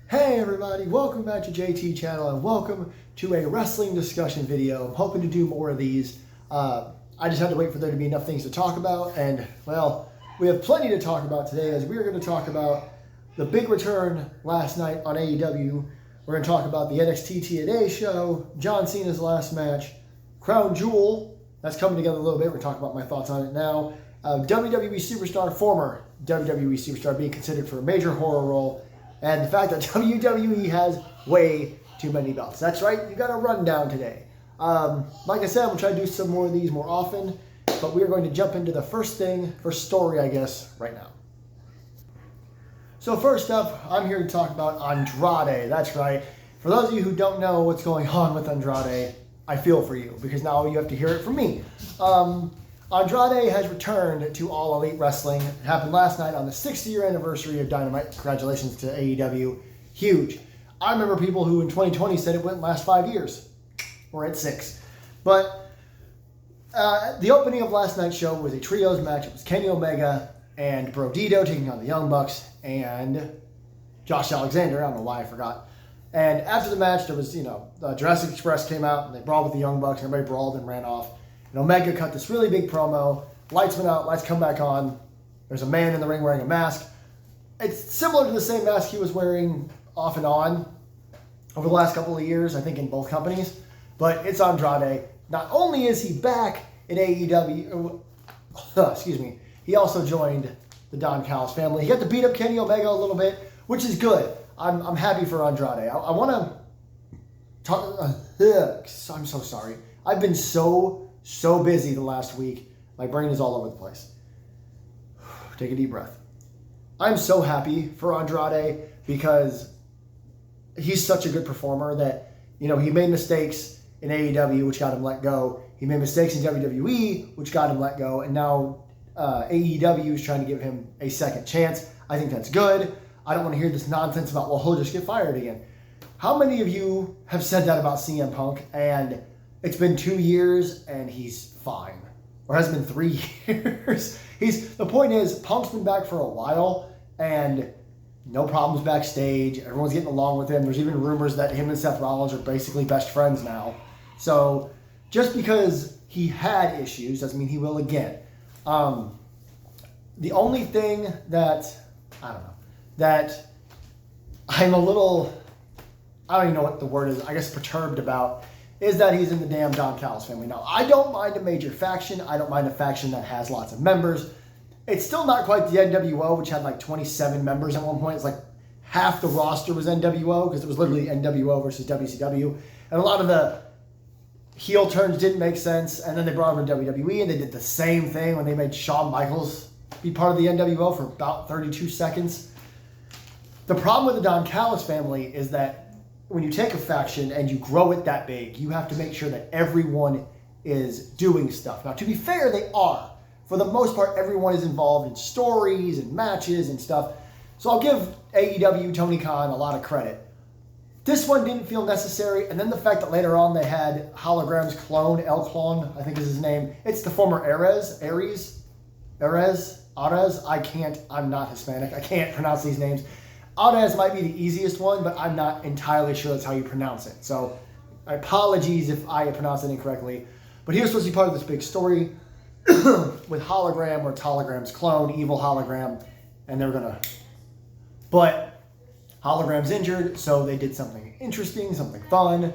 Hey everybody, welcome back to JT channel and welcome to a wrestling discussion video. I'm hoping to do more of these. I just had to wait for there to be enough things to talk about, and well, we have plenty to talk about today as we are going to talk about the big return last night on AEW. We're going to talk about the NXT TNA show, John Cena's last match, Crown Jewel, that's coming together a little bit. We're going to talk about my thoughts on it now. WWE superstar, former WWE superstar being considered for a major horror role, and the fact that WWE has way too many belts. That's right, you got a rundown today. Like I said, I'm going to try to do some more of these more often, but we're going to jump into the first story, I guess, right now. So first up, I'm here to talk about Andrade. That's right. For those of you who don't know what's going on with Andrade, I feel for you, because now you have to hear it from me. Andrade has returned to All Elite Wrestling. It happened last night on the 60th anniversary of Dynamite. Congratulations to AEW. Huge. I remember people who in 2020 said it wouldn't last 5 years. We're at 6. But the opening of last night's show was a trios match. It was Kenny Omega and Brodito taking on the Young Bucks and Josh Alexander. I don't know why I forgot. And after the match, there was, Jurassic Express came out and they brawled with the Young Bucks. Everybody brawled and ran off. And Omega cut this really big promo. Lights went out, lights come back on. There's a man in the ring wearing a mask. It's similar to the same mask he was wearing off and on over the last couple of years, I think, in both companies. But it's Andrade. Not only is he back in AEW, he also joined the Don Callis family. He got to beat up Kenny Omega a little bit, which is good. I'm happy for Andrade. I want to talk. I'm so sorry. I've been so busy the last week. My brain is all over the place. Take a deep breath. I'm so happy for Andrade because he's such a good performer that, he made mistakes in AEW, which got him let go. He made mistakes in WWE, which got him let go. And now AEW is trying to give him a second chance. I think that's good. I don't want to hear this nonsense about, well, he'll just get fired again. How many of you have said that about CM Punk and it's been 2 years and he's fine? Or has it been 3 years? The point is, Punk's been back for a while and no problems backstage. Everyone's getting along with him. There's even rumors that him and Seth Rollins are basically best friends now. So just because he had issues doesn't mean he will again. The only thing that, that I'm a little, I don't even know what the word is, I guess perturbed about, is that he's in the damn Don Callis family. Now, I don't mind a major faction. I don't mind a faction that has lots of members. It's still not quite the NWO, which had like 27 members at one point. It's like half the roster was NWO because it was literally NWO versus WCW. And a lot of the heel turns didn't make sense. And then they brought him to WWE and they did the same thing when they made Shawn Michaels be part of the NWO for about 32 seconds. The problem with the Don Callis family is that when you take a faction and you grow it that big, you have to make sure that everyone is doing stuff. Now, to be fair, they are. For the most part, everyone is involved in stories and matches and stuff. So I'll give AEW, Tony Khan, a lot of credit. This one didn't feel necessary. And then the fact that later on they had Hologram's clone, El Clone, I think is his name. It's the former Ares. I'm not Hispanic. I can't pronounce these names. Andrade might be the easiest one, but I'm not entirely sure that's how you pronounce it. So, apologies if I pronounce it incorrectly. But he was supposed to be part of this big story with Hologram, or it's Hologram's clone, evil Hologram, and they were gonna. But Hologram's injured, so they did something interesting, something fun.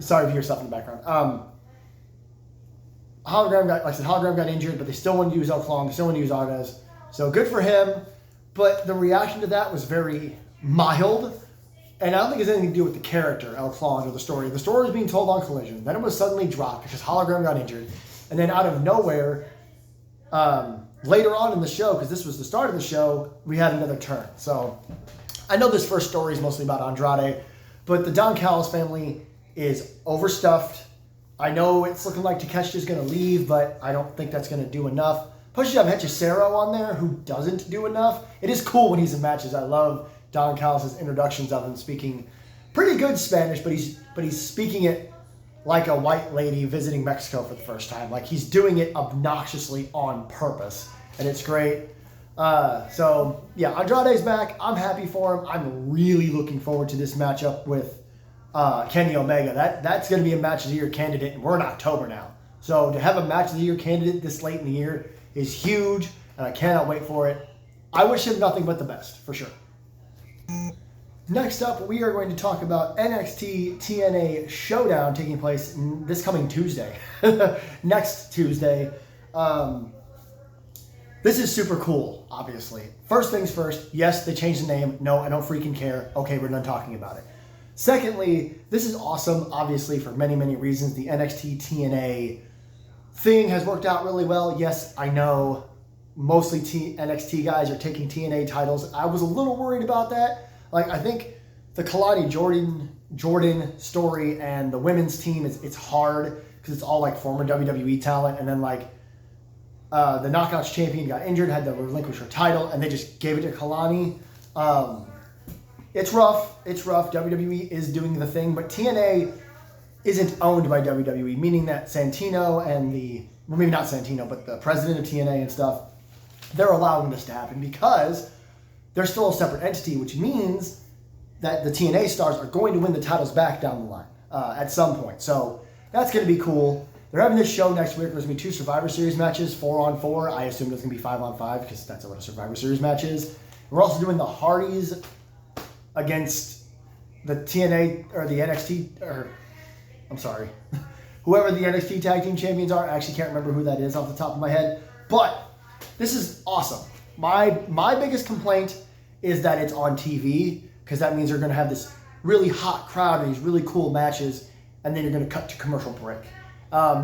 Sorry if you hear stuff in the background. Hologram got injured, but they still wanted to use El Clone, they still wanted to use Andrade. So good for him. But the reaction to that was very mild. And I don't think it has anything to do with the character, El Clone, or the story. The story was being told on Collision. Then it was suddenly dropped because Hologram got injured. And then out of nowhere, later on in the show, because this was the start of the show, we had another turn. So I know this first story is mostly about Andrade, but the Don Callis family is overstuffed. I know it's looking like Takeshi's going to leave, but I don't think that's going to do enough. Plus, you have Hechicero on there who doesn't do enough. It is cool when he's in matches. I love Don Callis' introductions of him speaking pretty good Spanish, but he's speaking it like a white lady visiting Mexico for the first time. Like, he's doing it obnoxiously on purpose, and it's great. So yeah, Andrade's back. I'm happy for him. I'm really looking forward to this matchup with Kenny Omega. That's going to be a match of the year candidate, and we're in October now. So to have a match of the year candidate this late in the year is huge, and I cannot wait for it. I wish him nothing but the best, for sure. Next up, we are going to talk about NXT TNA Showdown taking place this coming Tuesday. Next Tuesday. This is super cool, obviously. First things first, yes, they changed the name. No, I don't freaking care. Okay, we're done talking about it. Secondly, this is awesome, obviously, for many, many reasons. The NXT TNA thing has worked out really well. Yes, I know mostly NXT guys are taking TNA titles. I was a little worried about that. Like, I think the Kalani Jordan story and the women's team, it's hard because it's all like former WWE talent. And then like the Knockouts champion got injured, had to relinquish her title, and they just gave it to Kalani. It's rough. It's rough. WWE is doing the thing, but TNA isn't owned by WWE, meaning that Santino and well, maybe not Santino, but the president of TNA and stuff, they're allowing this to happen because they're still a separate entity, which means that the TNA stars are going to win the titles back down the line at some point. So that's going to be cool. They're having this show next week. There's going to be 2 Survivor Series matches, 4-on-4. I assume there's going to be 5-on-5 because that's what a Survivor Series match is. We're also doing the Hardys against the TNA or the NXT, or I'm sorry, whoever the NXT Tag Team Champions are. I actually can't remember who that is off the top of my head. But this is awesome. My biggest complaint is that it's on TV, because that means they're going to have this really hot crowd and these really cool matches, and then you're going to cut to commercial break.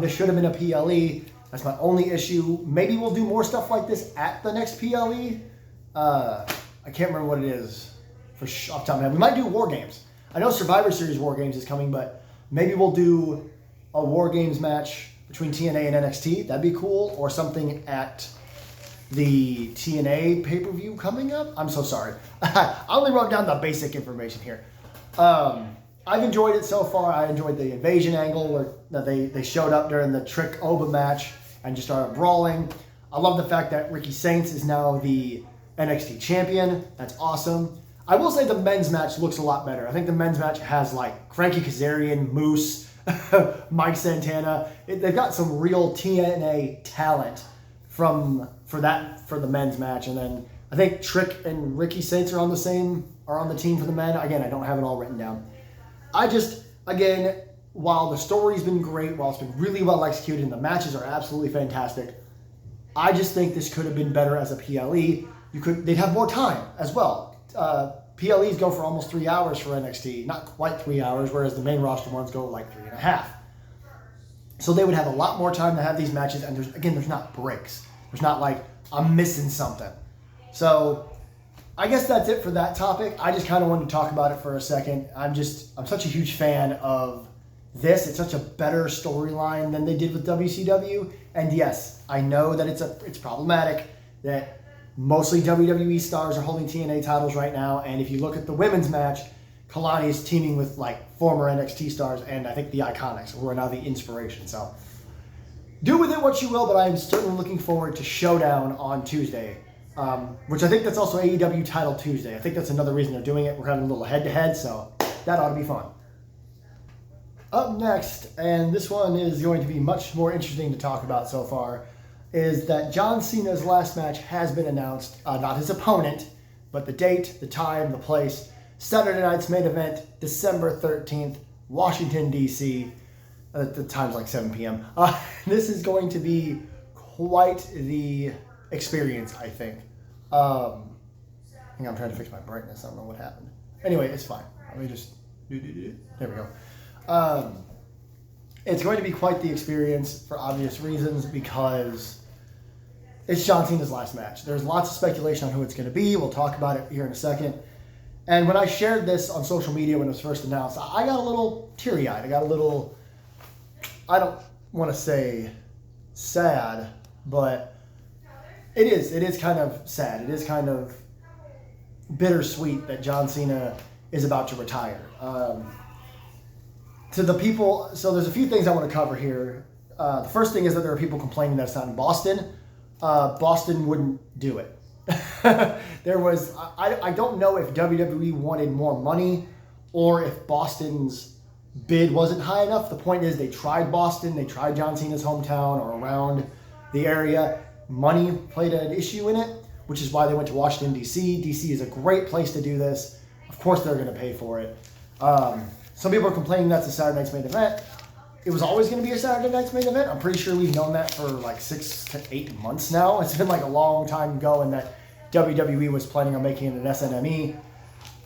This should have been a PLE. That's my only issue. Maybe we'll do more stuff like this at the next PLE. I can't remember what it is off the top of my head. We might do War Games. I know Survivor Series War Games is coming, but maybe we'll do a War Games match between TNA and NXT. That'd be cool. Or something at the TNA pay-per-view coming up. I'm so sorry. I only wrote down the basic information here. I've enjoyed it so far. I enjoyed the invasion angle where they showed up during the Trick Oba match and just started brawling. I love the fact that Ricky Saints is now the NXT champion. That's awesome. I will say the men's match looks a lot better. I think the men's match has like Frankie Kazarian, Moose, Mike Santana. They've got some real TNA talent for the men's match, and then I think Trick and Ricky Saints are on the team for the men. Again, I don't have it all written down. Again, while the story's been great, while it's been really well executed, and the matches are absolutely fantastic, I just think this could have been better as a PLE. They'd have more time as well. PLEs go for almost 3 hours for NXT, not quite 3 hours, whereas the main roster ones go like 3.5. So they would have a lot more time to have these matches, and there's not breaks. There's not like, I'm missing something. So I guess that's it for that topic. I just kind of wanted to talk about it for a second. I'm such a huge fan of this. It's such a better storyline than they did with WCW. And yes, I know that it's problematic that mostly WWE stars are holding TNA titles right now. And if you look at the women's match, Kalani is teaming with like former NXT stars and I think the Iconics, who are now the Inspiration. So do with it what you will, but I'm certainly looking forward to Showdown on Tuesday, which I think that's also AEW Title Tuesday. I think that's another reason they're doing it. We're having a little head-to-head, so that ought to be fun. Up next, and this one is going to be much more interesting to talk about so far, is that John Cena's last match has been announced. Not his opponent, but the date, the time, the place. Saturday night's main event, December 13th, Washington, D.C. The time's like 7 p.m. This is going to be quite the experience, I think. I think I'm trying to fix my brightness. I don't know what happened. Anyway, it's fine. Let me just... There we go. It's going to be quite the experience for obvious reasons because it's John Cena's last match. There's lots of speculation on who it's going to be. We'll talk about it here in a second. And when I shared this on social media when it was first announced, I got a little teary-eyed. I got a little, I don't want to say sad, but it is kind of sad. It is kind of bittersweet that John Cena is about to retire. To the people, so there's a few things I want to cover here. The first thing is that there are people complaining that it's not in Boston. Boston wouldn't do it. There was, I don't know if WWE wanted more money or if Boston's bid wasn't high enough. The point is they tried Boston, they tried John Cena's hometown or around the area. Money played an issue in it, which is why they went to Washington, D.C. D.C. is a great place to do this. Of course they're going to pay for it. Some people are complaining that's a Saturday night's main event. It was always going to be a Saturday night's main event. I'm pretty sure we've known that for like 6 to 8 months now. It's been like a long time going that WWE was planning on making it an SNME.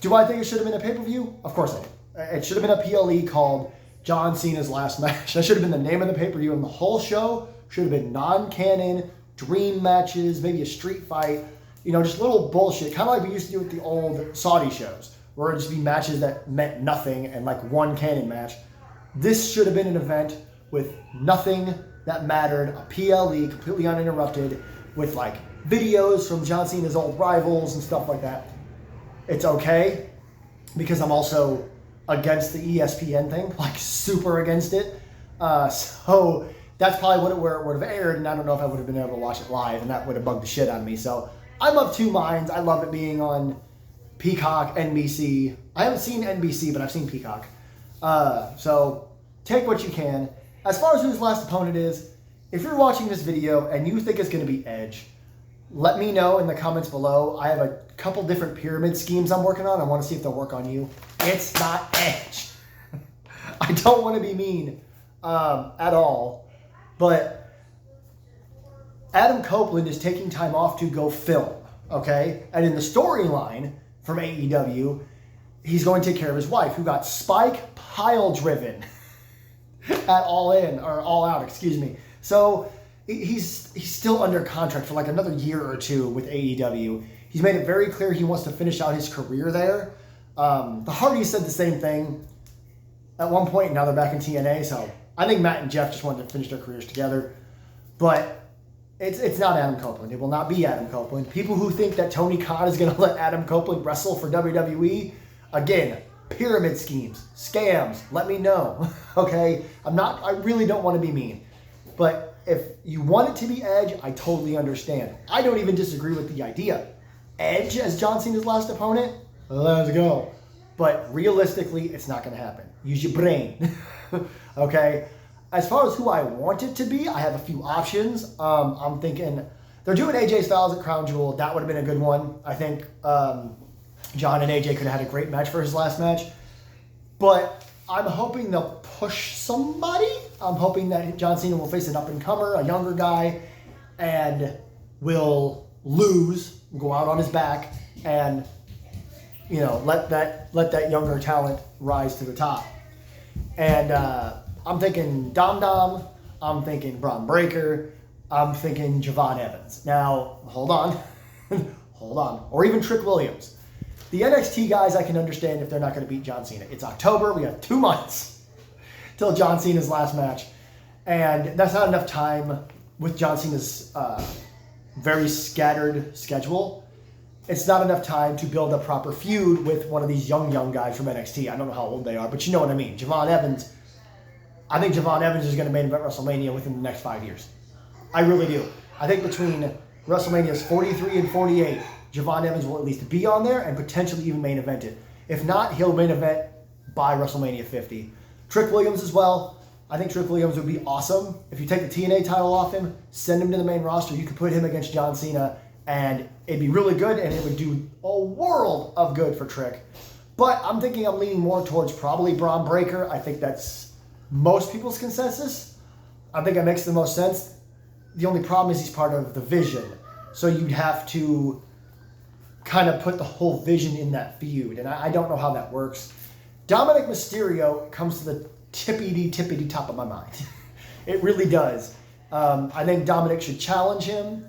Do I think it should have been a pay-per-view? Of course I do. It should have been a PLE called John Cena's Last Match. That should have been the name of the pay-per-view, and the whole show should have been non-canon, dream matches, maybe a street fight, just little bullshit, kind of like we used to do with the old Saudi shows, where it would just be matches that meant nothing and like one canon match. This should have been an event with nothing that mattered, a PLE, completely uninterrupted, with like videos from John Cena's old rivals and stuff like that. It's okay, because I'm also against the ESPN thing, like super against it. So that's probably where it would have aired, and I don't know if I would have been able to watch it live, and that would have bugged the shit out of me. So I'm of two minds. I love it being on Peacock, NBC. I haven't seen NBC, but I've seen Peacock. So take what you can. As far as who his last opponent is, if you're watching this video and you think it's going to be Edge, let me know in the comments below. I have a couple different pyramid schemes I'm working on. I want to see if they'll work on you. It's not Edge. I don't want to be mean at all, but Adam Copeland is taking time off to go film, okay? And in the storyline from AEW, he's going to take care of his wife, who got Spike pile-driven at All Out, excuse me. So he's still under contract for like another year or two with AEW. He's made it very clear he wants to finish out his career there. The Hardys said the same thing at one point. Now they're back in TNA, so I think Matt and Jeff just wanted to finish their careers together. But it's not Adam Copeland. It will not be Adam Copeland. People who think that Tony Khan is going to let Adam Copeland wrestle for WWE, again, pyramid schemes, scams, let me know, okay? I really don't want to be mean. But if you want it to be Edge, I totally understand. I don't even disagree with the idea. Edge as John Cena's last opponent? Let's go. But realistically, it's not going to happen. Use your brain, okay? As far as who I want it to be, I have a few options. I'm thinking they're doing AJ Styles at Crown Jewel. That would have been a good one. I think John and AJ could have had a great match for his last match. But I'm hoping they'll push somebody. I'm hoping that John Cena will face an up-and-comer, a younger guy, and will lose, go out on his back, and let that younger talent rise to the top. And I'm thinking Dom Dom, I'm thinking Braun Breaker, I'm thinking Javon Evans. Now, hold on, or even Trick Williams. The NXT guys, I can understand if they're not going to beat John Cena. It's October. We have 2 months till John Cena's last match. And that's not enough time with John Cena's very scattered schedule. It's not enough time to build a proper feud with one of these young guys from NXT. I don't know how old they are, but you know what I mean. Javon Evans, I think Javon Evans is going to main event WrestleMania within the next 5 years. I really do. I think between WrestleManias 43 and 48, Javon Evans will at least be on there and potentially even main event it. If not, he'll main event by WrestleMania 50. Trick Williams as well. I think Trick Williams would be awesome. If you take the TNA title off him, send him to the main roster, you could put him against John Cena, and it'd be really good, and it would do a world of good for Trick. But I'm thinking I'm leaning more towards probably Braun Breaker. I think that's most people's consensus. I think it makes the most sense. The only problem is he's part of the Vision. So you'd have to kind of put the whole Vision in that feud, and I don't know how that works. Dominic Mysterio comes to the tippity top of my mind. It really does. I think Dominic should challenge him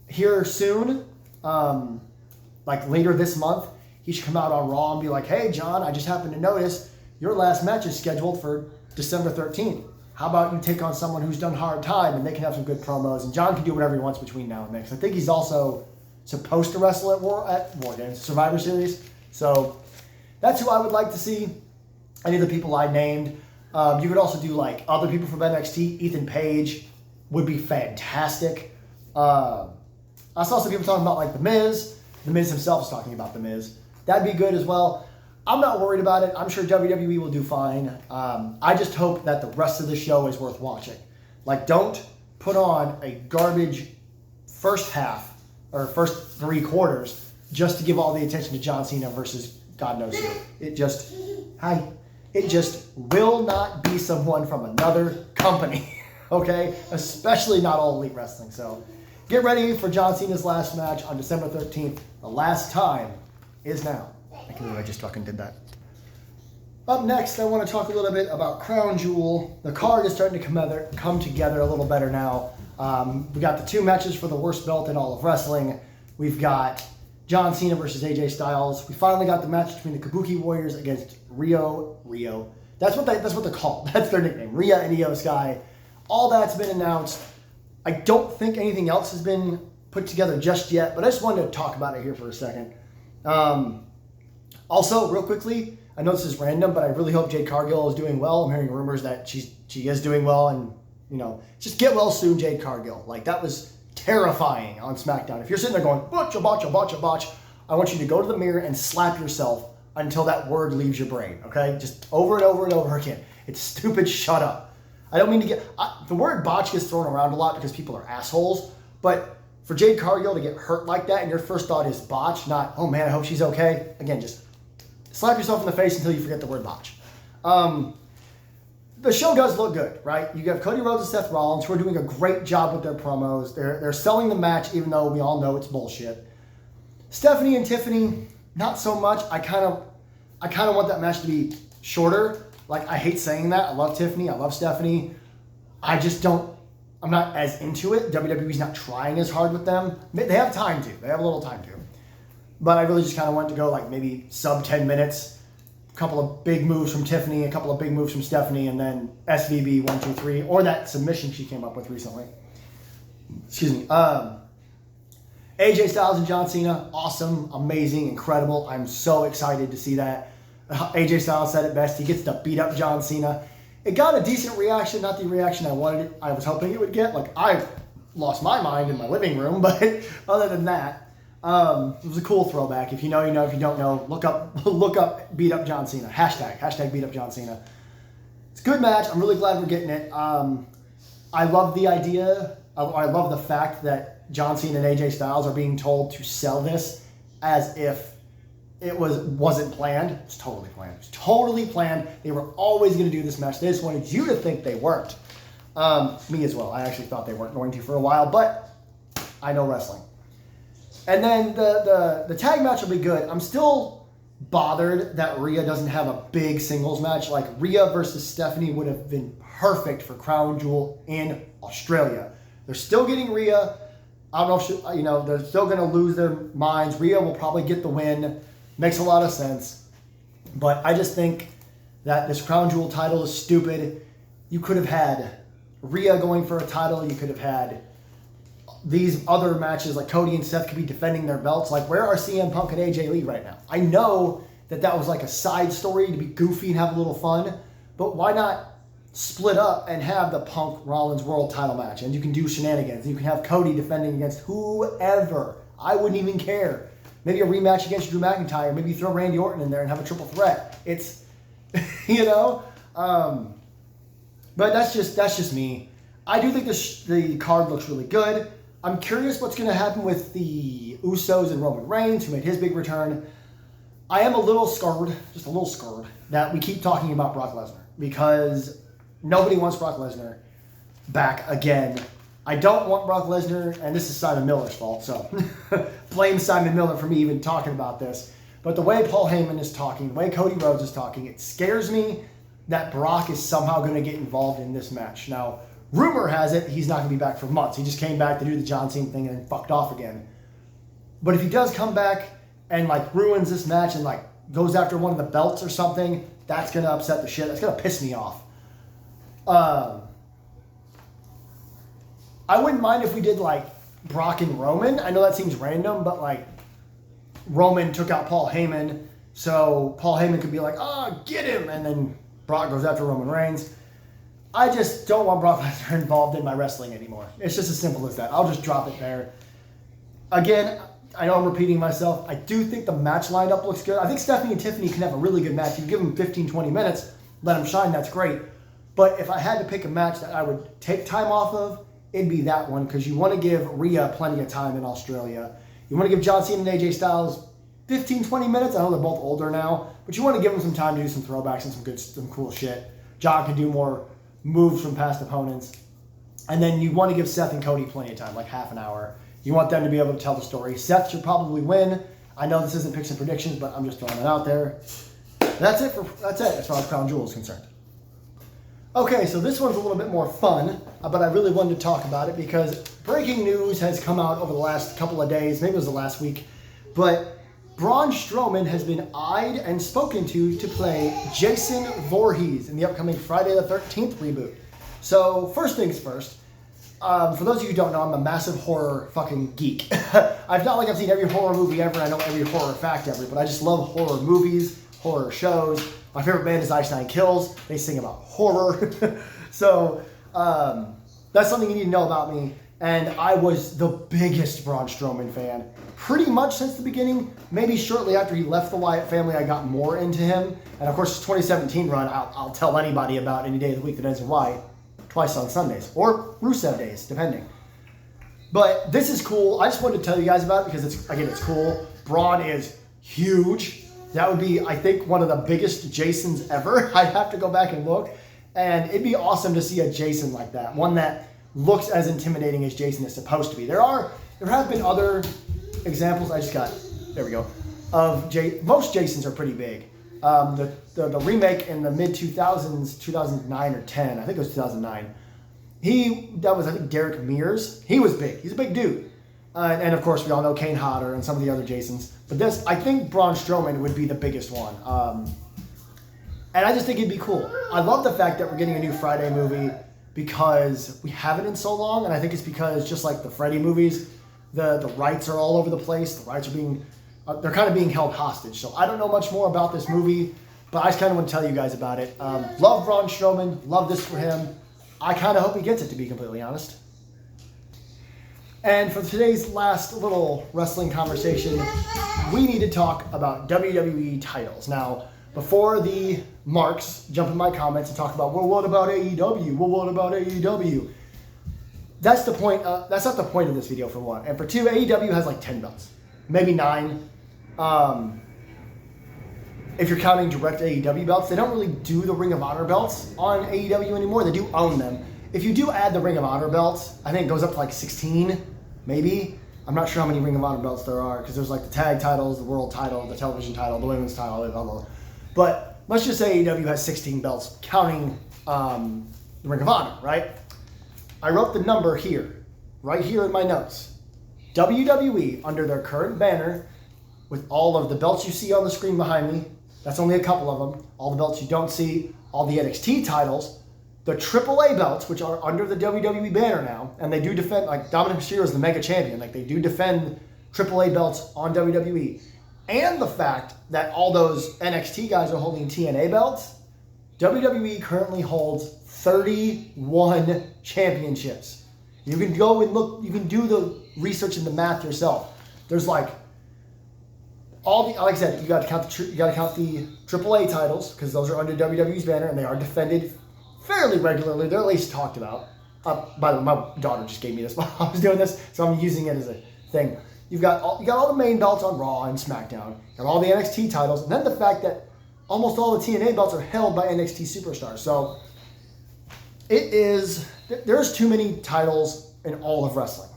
here soon, like later this month. He should come out on Raw and be like, hey, John, I just happened to notice your last match is scheduled for December 13th. How about you take on someone who's done hard time, and they can have some good promos, and John can do whatever he wants between now and then. 'Cause I think he's also supposed to wrestle at War Games, Survivor Series. So that's who I would like to see. Any of the people I named. You could also do like other people from NXT. Ethan Page would be fantastic. I saw some people talking about like The Miz. The Miz himself is talking about The Miz. That'd be good as well. I'm not worried about it. I'm sure WWE will do fine. I just hope that the rest of the show is worth watching. Like, don't put on a garbage first half or first 3 quarters just to give all the attention to John Cena versus God knows who. It just will not be someone from another company, okay? Especially not All Elite Wrestling. So get ready for John Cena's last match on December 13th. The last time is now. I can't believe I just fucking did that. Up next, I want to talk a little bit about Crown Jewel. The card is starting to come together a little better now. We got the 2 matches for the worst belt in all of wrestling. We've got John Cena versus AJ Styles. We finally got the match between the Kabuki Warriors against Rio. That's what they're called. That's their nickname. Rhea and Io Sky. All that's been announced. I don't think anything else has been put together just yet, but I just wanted to talk about it here for a second. Also, real quickly, I know this is random, but I really hope Jade Cargill is doing well. I'm hearing rumors that she is doing well, and just get well soon, Jade Cargill. Like, that was terrifying on SmackDown. If you're sitting there going, botcha, botcha, botcha, botch, I want you to go to the mirror and slap yourself until that word leaves your brain, okay? Just over and over and over again. It's stupid, shut up. I don't mean to the word botch gets thrown around a lot because people are assholes, but for Jade Cargill to get hurt like that and your first thought is botch, not, oh man, I hope she's okay. Again, just slap yourself in the face until you forget the word botch. The show does look good, right? You have Cody Rhodes and Seth Rollins who are doing a great job with their promos. They're selling the match even though we all know it's bullshit. Stephanie and Tiffany, not so much. I kind of want that match to be shorter. Like, I hate saying that. I love Tiffany. I love Stephanie. I'm not as into it. WWE's not trying as hard with them. They have time to. They have a little time to. But I really just kind of want to go like maybe sub 10 minutes. A couple of big moves from Tiffany, a couple of big moves from Stephanie, and then SVB 1, 2, 3, or that submission she came up with recently. Excuse me. AJ Styles and John Cena, awesome, amazing, incredible. I'm so excited to see that. AJ Styles said it best. He gets to beat up John Cena. It got a decent reaction, not the reaction I was hoping it would get. Like, I lost my mind in my living room, but other than that, it was a cool throwback. If you know, you know. If you don't know, look up beat up John Cena. Hashtag beat up John Cena. It's a good match. I'm really glad we're getting it. I love the idea. I love the fact that John Cena and AJ Styles are being told to sell this as if it wasn't planned. It's totally planned. It's totally planned. They were always going to do this match. They just wanted you to think they weren't. Me as well. I actually thought they weren't going to for a while, but I know wrestling. And then the tag match will be good. I'm still bothered that Rhea doesn't have a big singles match. Like, Rhea versus Stephanie would have been perfect for Crown Jewel in Australia. They're still getting Rhea. I don't know if they're still going to lose their minds. Rhea will probably get the win. Makes a lot of sense. But I just think that this Crown Jewel title is stupid. You could have had Rhea going for a title. You could have had these other matches, like Cody and Seth could be defending their belts. Like, where are CM Punk and AJ Lee right now? I know that was like a side story to be goofy and have a little fun, but why not split up and have the Punk Rollins World title match? And you can do shenanigans. You can have Cody defending against whoever. I wouldn't even care. Maybe a rematch against Drew McIntyre. Maybe throw Randy Orton in there and have a triple threat. It's, but that's just me. I do think the card looks really good. I'm curious what's going to happen with the Usos and Roman Reigns, who made his big return. I am a little scared, just a little scared, that we keep talking about Brock Lesnar, because nobody wants Brock Lesnar back again. I don't want Brock Lesnar, and this is Simon Miller's fault, so blame Simon Miller for me even talking about this. But the way Paul Heyman is talking, the way Cody Rhodes is talking, it scares me that Brock is somehow going to get involved in this match. Now, rumor has it he's not going to be back for months. He just came back to do the John Cena thing and then fucked off again. But if he does come back and ruins this match and goes after one of the belts or something, that's going to upset the shit. That's going to piss me off. I wouldn't mind if we did Brock and Roman. I know that seems random, but Roman took out Paul Heyman, so Paul Heyman could be get him, and then Brock goes after Roman Reigns. I just don't want Brock Lesnar involved in my wrestling anymore. It's just as simple as that. I'll just drop it there. Again, I know I'm repeating myself. I do think the match lineup looks good. I think Stephanie and Tiffany can have a really good match. You give them 15, 20 minutes, let them shine, that's great. But if I had to pick a match that I would take time off of, it'd be that one, because you want to give Rhea plenty of time in Australia. You want to give John Cena and AJ Styles 15, 20 minutes. I know they're both older now, but you want to give them some time to do some throwbacks and some cool shit. John can do more moves from past opponents. And then you want to give Seth and Cody plenty of time, like half an hour. You want them to be able to tell the story. Seth should probably win. I know this isn't picks and predictions, but I'm just throwing it out there. That's it as far as Crown Jewel is concerned. Okay, so this one's a little bit more fun, but I really wanted to talk about it because breaking news has come out over the last couple of days. Maybe it was the last week, but Braun Strowman has been eyed and spoken to play Jason Voorhees in the upcoming Friday the 13th reboot. So first things first. For those of you who don't know, I'm a massive horror fucking geek. I've not like I've seen every horror movie ever. I know every horror fact ever, but I just love horror movies, horror shows. My favorite band is Ice Nine Kills. They sing about horror. So that's something you need to know about me. And I was the biggest Braun Strowman fan pretty much since the beginning. Maybe shortly after he left the Wyatt family, I got more into him. And of course, his 2017 run, I'll tell anybody about any day of the week that ends in Y. Twice on Sundays, or Rusev days, depending. But this is cool. I just wanted to tell you guys about it because it's cool. Braun is huge. That would be, I think, one of the biggest Jasons ever. I'd have to go back and look. And it'd be awesome to see a Jason like that. One that looks as intimidating as Jason is supposed to be. There have been other examples. There we go. Most Jasons are pretty big. The remake in the mid-2000s, 2009 or 10, I think it was 2009, that was, I think, Derek Mears. He was big. He's a big dude. And of course, we all know Kane Hodder and some of the other Jasons. But I think Braun Strowman would be the biggest one. And I just think it'd be cool. I love the fact that we're getting a new Friday movie because we haven't in so long. And I think it's because, just like the Freddy movies, the rights are all over the place. The rights are they're kind of being held hostage. So I don't know much more about this movie, but I just kind of want to tell you guys about it. Love Braun Strowman. Love this for him. I kind of hope he gets it, to be completely honest. And for today's last little wrestling conversation, we need to talk about WWE titles. Now, before the marks jump in my comments and talk about, well, what about AEW? Well, what about AEW? That's the point. That's not the point of this video, for one. And for two, AEW has like 10 belts, maybe 9. If you're counting direct AEW belts, they don't really do the Ring of Honor belts on AEW anymore. They do own them. If you do add the Ring of Honor belts, I think it goes up to like 16, maybe. I'm not sure how many Ring of Honor belts there are, because there's like the tag titles, the world title, the television title, the women's title, blah, blah, blah. But let's just say AEW has 16 belts, counting the Ring of Honor, right? I wrote the number here, right here in my notes. WWE, under their current banner, with all of the belts you see on the screen behind me, that's only a couple of them, all the belts you don't see, all the NXT titles, the AAA belts, which are under the WWE banner now, and they do defend, like Dominic Mysterio is the mega champion, like they do defend AAA belts on WWE, and the fact that all those NXT guys are holding TNA belts, WWE currently holds 31 championships. You can go and look, you can do the research and the math yourself. There's like like I said, you got to count the AAA titles, because those are under WWE's banner and they are defended fairly regularly. They're at least talked about. By the way, my daughter just gave me this while I was doing this, so I'm using it as a thing. You got all the main belts on Raw and SmackDown. You got all the NXT titles, and then the fact that almost all the TNA belts are held by NXT superstars. So there's too many titles in all of wrestling.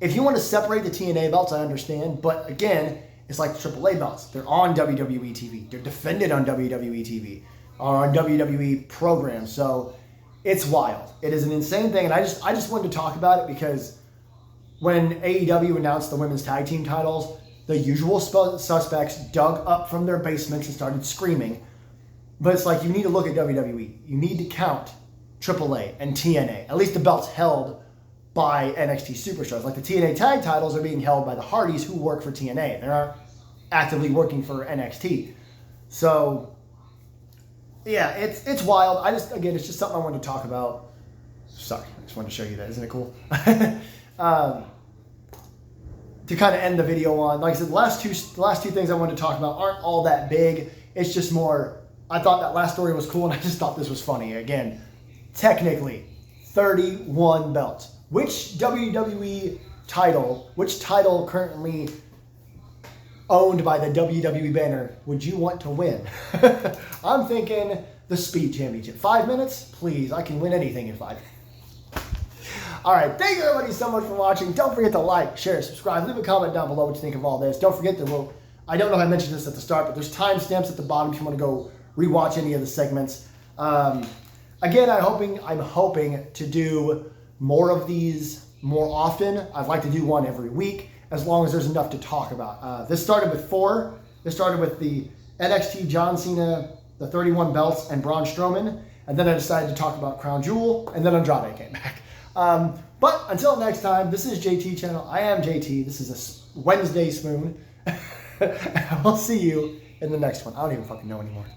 If you want to separate the TNA belts, I understand, but again, it's like the AAA belts. They're on WWE TV. They're defended on WWE TV or on WWE programs. So it's wild. It is an insane thing, and I just wanted to talk about it because when AEW announced the women's tag team titles, the usual suspects dug up from their basements and started screaming. But it's like, you need to look at WWE. You need to count AAA and TNA, at least the belts held by NXT superstars. Like the TNA tag titles are being held by the Hardys, who work for TNA. They aren't actively working for NXT. So yeah, it's wild. Again, it's just something I wanted to talk about. Sorry, I just wanted to show you that. Isn't it cool? to kind of end the video on. Like I said, the last two things I wanted to talk about aren't all that big. It's just more, I thought that last story was cool, and I just thought this was funny. Again, technically, 31 belts. Which WWE title, which title currently owned by the WWE banner would you want to win? I'm thinking the Speed Championship. 5 minutes? Please, I can win anything in 5 minutes. All right, thank you everybody so much for watching. Don't forget to like, share, subscribe, leave a comment down below what you think of all this. Don't forget that I don't know if I mentioned this at the start, but there's timestamps at the bottom if you want to go rewatch any of the segments. Again, I'm hoping to do more of these more often. I'd like to do one every week, as long as there's enough to talk about. This started with 4. This started with the NXT John Cena, the 31 belts, and Braun Strowman. And then I decided to talk about Crown Jewel, and then Andrade came back. But until next time, this is JT Channel. I am JT. This is a Wednesday Spoon. We'll see you in the next one. I don't even fucking know anymore.